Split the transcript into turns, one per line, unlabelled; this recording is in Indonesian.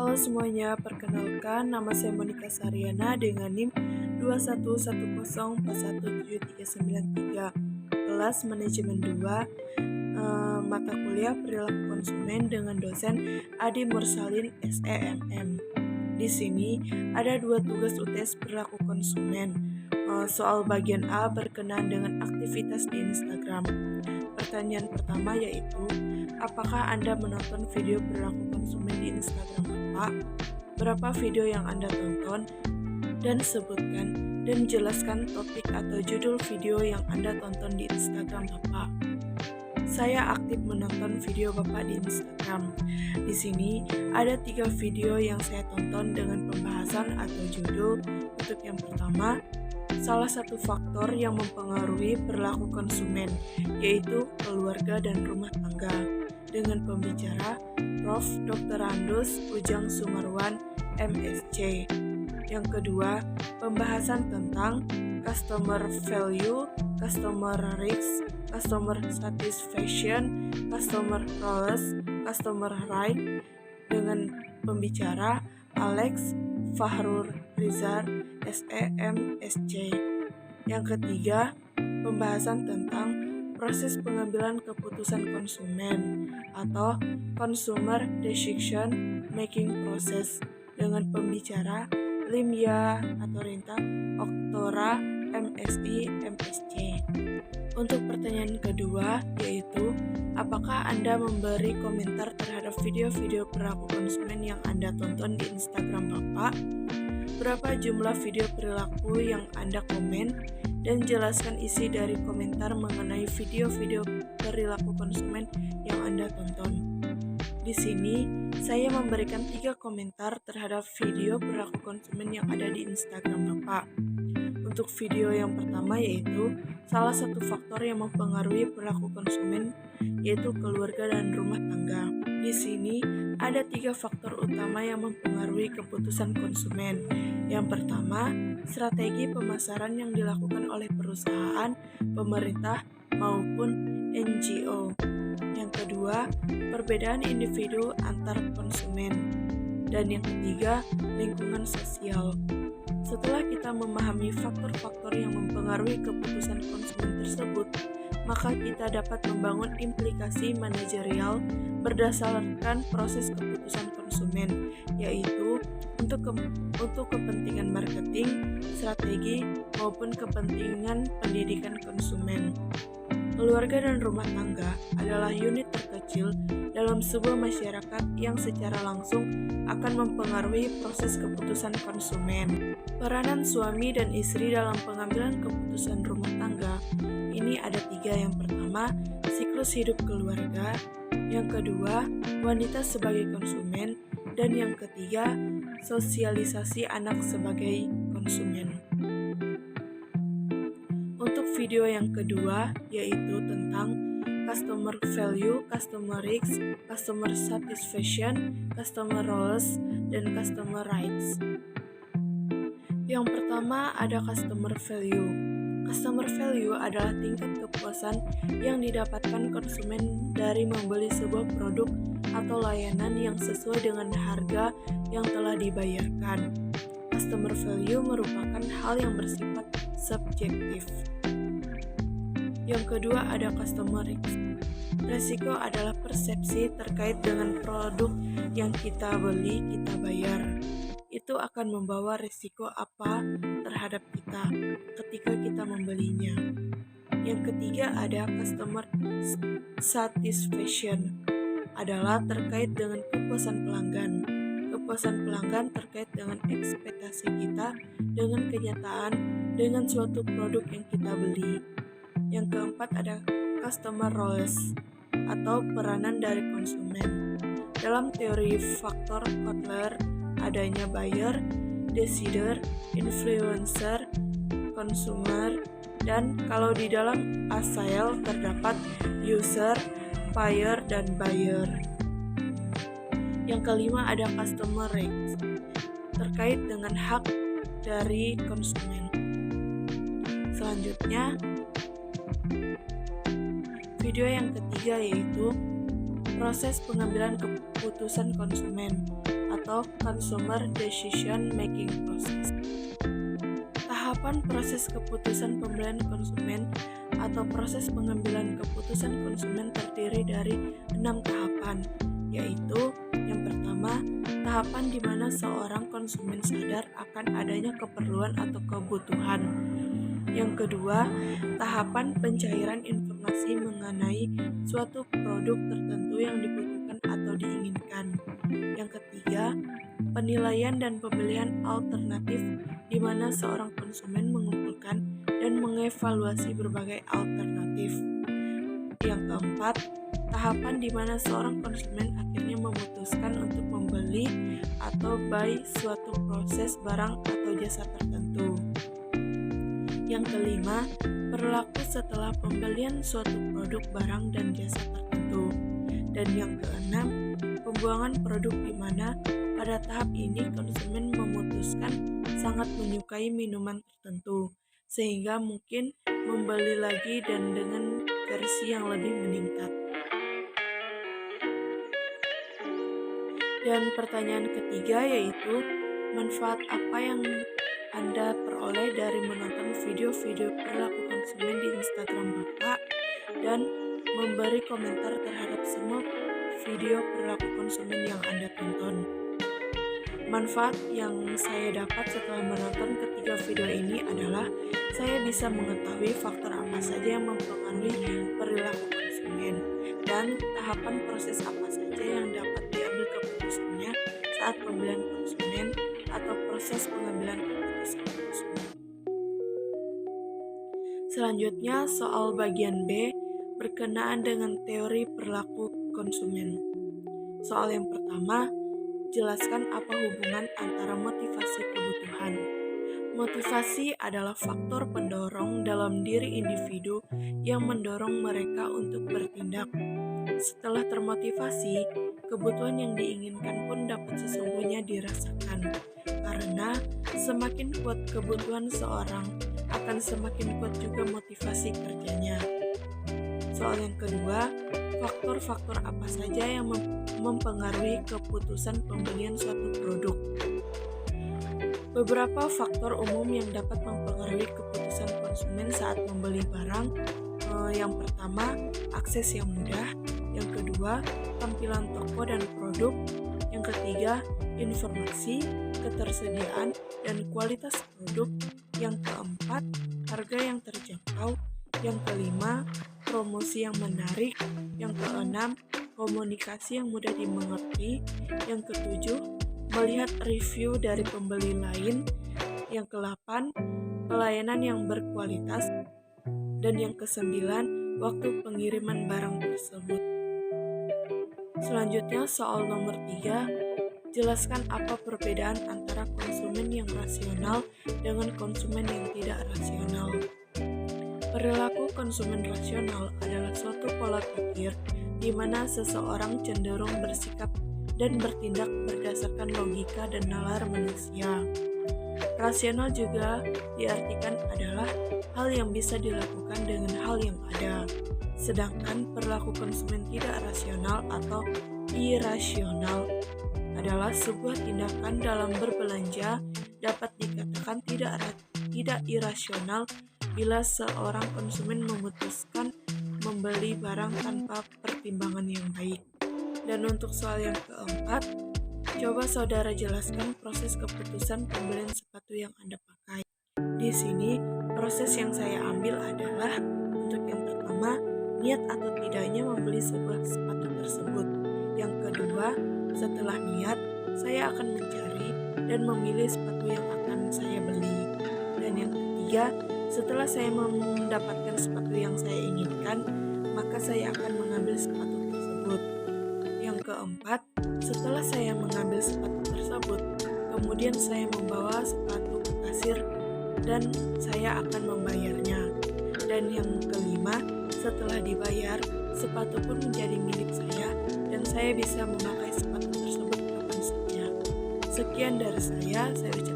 Halo semuanya, perkenalkan nama saya Monica Saryana dengan NIM 21104179393, kelas Manajemen 2, mata kuliah Perilaku Konsumen dengan dosen Adi Mursalin SEMM. Di sini ada 2 tugas UTS Perilaku Konsumen. Soal bagian A berkenaan dengan aktivitas di Instagram. Pertanyaan pertama yaitu, apakah Anda menonton video perilaku konsumen di Instagram Bapak? Berapa video yang Anda tonton? Dan sebutkan dan jelaskan topik atau judul video yang Anda tonton di Instagram Bapak. Saya aktif menonton video Bapak di Instagram. Di sini ada 3 video yang saya tonton dengan pembahasan atau judul. Untuk yang pertama, salah satu faktor yang mempengaruhi perilaku konsumen, yaitu keluarga dan rumah tangga, dengan pembicara Prof. Dr. Andus Ujang Sumarwan, MSc. Yang kedua, pembahasan tentang customer value, customer risks, customer satisfaction, customer roles, customer right, dengan pembicara Alex Fahrur Rizar, SEMSC. Yang ketiga, pembahasan tentang proses pengambilan keputusan konsumen atau consumer decision making process, dengan pembicara Limya atau Rinta Oktora, MSI, MSc. Untuk pertanyaan kedua yaitu, apakah Anda memberi komentar terhadap video-video perilaku konsumen yang Anda tonton di Instagram Bapak? Berapa jumlah video perilaku yang Anda komen? Dan jelaskan isi dari komentar mengenai video-video perilaku konsumen yang Anda tonton. Di sini, saya memberikan 3 komentar terhadap video perilaku konsumen yang ada di Instagram Bapak. Untuk video yang pertama yaitu, salah satu faktor yang mempengaruhi perilaku konsumen yaitu keluarga dan rumah tangga. Di sini ada 3 faktor utama yang mempengaruhi keputusan konsumen. Yang pertama, strategi pemasaran yang dilakukan oleh perusahaan, pemerintah, maupun NGO. Yang kedua, perbedaan individu antar konsumen. Dan yang ketiga, lingkungan sosial. Setelah kita memahami faktor-faktor yang mempengaruhi keputusan konsumen tersebut, maka kita dapat membangun implikasi manajerial berdasarkan proses keputusan konsumen, yaitu untuk kepentingan marketing, strategi, maupun kepentingan pendidikan konsumen. Keluarga dan rumah tangga adalah unit terkecil dalam sebuah masyarakat yang secara langsung akan mempengaruhi proses keputusan konsumen. Peranan suami dan istri dalam pengambilan keputusan rumah tangga ini ada 3. Yang pertama, siklus hidup keluarga. Yang kedua, wanita sebagai konsumen. Dan yang ketiga, sosialisasi anak sebagai konsumen. Untuk video yang kedua, yaitu tentang customer value, customer risks, customer satisfaction, customer roles, dan customer rights. Yang pertama ada customer value. Customer value adalah tingkat kepuasan yang didapatkan konsumen dari membeli sebuah produk atau layanan yang sesuai dengan harga yang telah dibayarkan. Customer value merupakan hal yang bersifat subjektif. Yang kedua ada customer risk. Resiko adalah persepsi terkait dengan produk yang kita beli, kita bayar. Itu akan membawa risiko apa terhadap kita ketika kita membelinya. Yang ketiga ada customer satisfaction, adalah terkait dengan kepuasan pelanggan. Kepuasan pelanggan terkait dengan ekspektasi kita dengan kenyataan dengan suatu produk yang kita beli. Yang keempat ada customer roles atau peranan dari konsumen. Dalam teori faktor Kotler adanya buyer, decider, influencer, consumer, dan kalau di dalam Asile terdapat user, buyer, dan buyer. Yang kelima ada customer rights terkait dengan hak dari konsumen. Selanjutnya, video yang ketiga yaitu proses pengambilan keputusan konsumen atau Consumer Decision Making Process. Tahapan proses keputusan pembelian konsumen atau proses pengambilan keputusan konsumen terdiri dari 6 tahapan, yaitu yang pertama, tahapan di mana seorang konsumen sadar akan adanya keperluan atau kebutuhan. Yang kedua, tahapan pencairan informasi mengenai suatu produk tertentu yang dibutuhkan atau diinginkan. Yang ketiga, penilaian dan pemilihan alternatif di mana seorang konsumen mengumpulkan dan mengevaluasi berbagai alternatif. Yang keempat, tahapan di mana seorang konsumen akhirnya memutuskan untuk membeli atau buy suatu proses barang atau jasa tertentu. Yang kelima, perilaku setelah pembelian suatu produk barang dan jasa tertentu. Dan yang keenam, pembuangan produk di mana pada tahap ini konsumen memutuskan sangat menyukai minuman tertentu, sehingga mungkin membeli lagi dan dengan versi yang lebih meningkat. Dan pertanyaan ketiga yaitu, manfaat apa yang Anda peroleh dari menonton video-video perilaku konsumen di Instagram Bapak dan memberi komentar terhadap semua video perilaku konsumen yang Anda tonton. Manfaat yang saya dapat setelah menonton ketiga video ini adalah saya bisa mengetahui faktor apa saja yang mempengaruhi perilaku konsumen dan tahapan proses apa saja yang dapat diambil keputusannya saat pembelian konsumen atau proses pengambilan keputusan konsumen. Selanjutnya, soal bagian B berkenaan dengan teori perilaku konsumen. Soal yang pertama, jelaskan apa hubungan antara motivasi kebutuhan. Motivasi adalah faktor pendorong dalam diri individu yang mendorong mereka untuk bertindak. Setelah termotivasi, kebutuhan yang diinginkan pun dapat sesungguhnya dirasakan. Karena semakin kuat kebutuhan seorang, akan semakin kuat juga motivasi kerjanya. Soal yang kedua, faktor-faktor apa saja yang mempengaruhi keputusan pembelian suatu produk. Beberapa faktor umum yang dapat mempengaruhi keputusan konsumen saat membeli barang. Yang pertama, akses yang mudah. Yang kedua, tampilan toko dan produk. Yang ketiga, informasi, ketersediaan, dan kualitas produk. Yang keempat, harga yang terjangkau. Yang kelima, promosi yang menarik. Yang keenam, komunikasi yang mudah dimengerti. Yang ketujuh, melihat review dari pembeli lain. Yang ke-8, pelayanan yang berkualitas. Dan yang ke-9, waktu pengiriman barang tersebut. Selanjutnya soal nomor 3, jelaskan apa perbedaan antara konsumen yang rasional dengan konsumen yang tidak rasional. Perilaku konsumen rasional adalah suatu pola pikir di mana seseorang cenderung bersikap dan bertindak berdasarkan logika dan nalar manusia. Rasional juga diartikan adalah hal yang bisa dilakukan dengan hal yang ada. Sedangkan perilaku konsumen tidak rasional atau irasional adalah sebuah tindakan dalam berbelanja dapat dikatakan tidak irasional bila seorang konsumen memutuskan membeli barang tanpa pertimbangan yang baik. Dan untuk soal yang keempat, coba saudara jelaskan proses keputusan pembelian sepatu yang Anda pakai. Di sini, proses yang saya ambil adalah untuk yang pertama, niat atau tidaknya membeli sebuah sepatu tersebut. Yang kedua, setelah niat, saya akan mencari dan memilih sepatu yang akan saya beli. Dan yang ketiga, setelah saya mendapatkan sepatu yang saya inginkan, maka saya akan mengambil sepatu tersebut. Yang keempat, setelah saya mengambil sepatu tersebut, kemudian saya membawa sepatu ke kasir dan saya akan membayarnya. Dan yang kelima, setelah dibayar, sepatu pun menjadi milik saya dan saya bisa memakai sepatu tersebut kapan saja. Sekian dari saya ucapkan